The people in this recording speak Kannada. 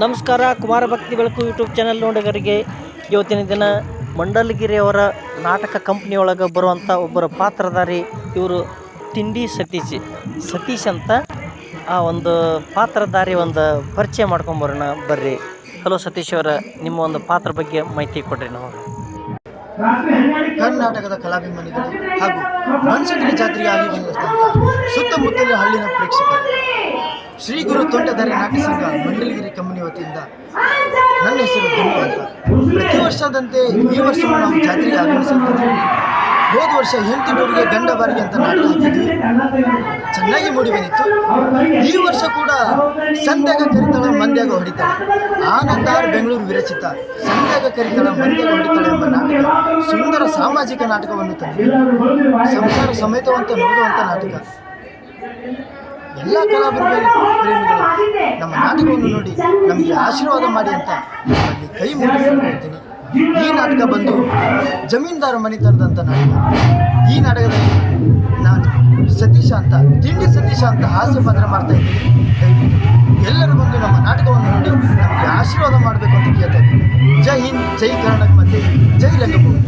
ನಮಸ್ಕಾರ. ಕುಮಾರ ಭಕ್ತಿ ಬೆಳಕು ಯೂಟ್ಯೂಬ್ ಚಾನಲ್ ನೋಡಿಗರಿಗೆ ಇವತ್ತಿನ ದಿನ ಮಂಡಲಗಿರಿಯವರ ನಾಟಕ ಕಂಪ್ನಿಯೊಳಗೆ ಬರುವಂಥ ಒಬ್ಬರ ಪಾತ್ರಧಾರಿ ಇವರು ತಿಂಡಿ ಸತೀಶ್ ಅಂತ ಆ ಒಂದು ಪಾತ್ರಧಾರಿ ಒಂದು ಪರಿಚಯ ಮಾಡ್ಕೊಂಬರೋಣ ಬರ್ರಿ. ಹಲೋ ಸತೀಶ್ ಅವರ, ನಿಮ್ಮ ಒಂದು ಪಾತ್ರ ಬಗ್ಗೆ ಮಾಹಿತಿ ಕೊಡ್ರಿ. ನಾವು ಕರ್ನಾಟಕದ ಕಲಾಭಿಮಾನಿಗಳು ಹಾಗೂ ಮನ್ಸಗಿರಿ ಜಾತ್ರೆಗೆ ಆಗಿ ಬಂದಂಥ ಸುತ್ತಮುತ್ತಲ ಹಳ್ಳಿನ ಪ್ರೇಕ್ಷಕರು, ಶ್ರೀ ಗುರು ತೋಂಟದಾರ್ಯ ನಾಟ್ಯ ಸಂಘ ಮಂಡಲಗಿರಿ ಕಂಪನಿ ವತಿಯಿಂದ ನನ್ನ ಹೆಸರು ಧನು ಅಂತ. ಪ್ರತಿ ವರ್ಷದಂತೆ ಈ ವರ್ಷವೂ ನಾವು ಜಾತ್ರೆಗೆ ಆಗಮಿಸುತ್ತಿದ್ದೇವೆ. ಹೋದ ವರ್ಷ ಹೆಂಡತಿನೂರಿಗೆ ಗಂಡ ಬಾರಿಗೆ ಅಂತ ನಾಟಕ ಹಾಕಿದ್ವಿ, ಚೆನ್ನಾಗಿ ಮೂಡಿ ಬಂದಿತ್ತು. ಈ ವರ್ಷ ಕೂಡ ಸಂಧ್ಯಾಗ ಕರಿತಾಳ ಮಂದ್ಯಾಗ ಹೊಡಿತಾಳೆ, ಆನಂದಾರ್ ಬೆಂಗಳೂರು ವಿರಚಿತ ಸಂಧ್ಯಾಗ ಕರಿತಾಳ ಮಂದ್ಯಾಗ ಹೊಡಿತಾಳೆ ಎಂಬ ನಾಟಕ ಸುಂದರ ಸಾಮಾಜಿಕ ನಾಟಕವನ್ನು ತಂದಿದೆ. ಸಂಸಾರ ಸಮೇತವಂತ ನೋಡುವಂಥ ನಾಟಕ. ಎಲ್ಲ ಪ್ರೇಮಿಗಳು ನಮ್ಮ ನಾಟಕವನ್ನು ನೋಡಿ ನಮಗೆ ಆಶೀರ್ವಾದ ಮಾಡಿ ಅಂತ ಅಲ್ಲಿ ಕೈ ಮುಗಿಸ್ತೀನಿ. ಈ ನಾಟಕ ಬಂದು ಜಮೀನ್ದಾರ ಮನೆತನದಂಥ ನಾಟಕ. ಈ ನಾಟಕದಲ್ಲಿ ನಾನು ಸತೀಶ ಅಂತ, ತಿಂಡಿ ಸತೀಶ ಅಂತ ಹಾಸ್ಯ ಪಾತ್ರ ಮಾಡ್ತಾ ಇದ್ದೀನಿ. ದಯವಿಟ್ಟು ಎಲ್ಲರೂ ಬಂದು ನಮ್ಮ ನಾಟಕವನ್ನು ನೋಡಿ ನಮಗೆ ಆಶೀರ್ವಾದ ಮಾಡಬೇಕು ಅಂತ ಕೇಳ್ತಾ ಇದ್ದೀನಿ. ಜೈ ಹಿಂದ್, ಜೈ ಕರ್ನಾಟಕ, ಮತ್ತು ಜೈ ರಂಗಭೂಮಿ.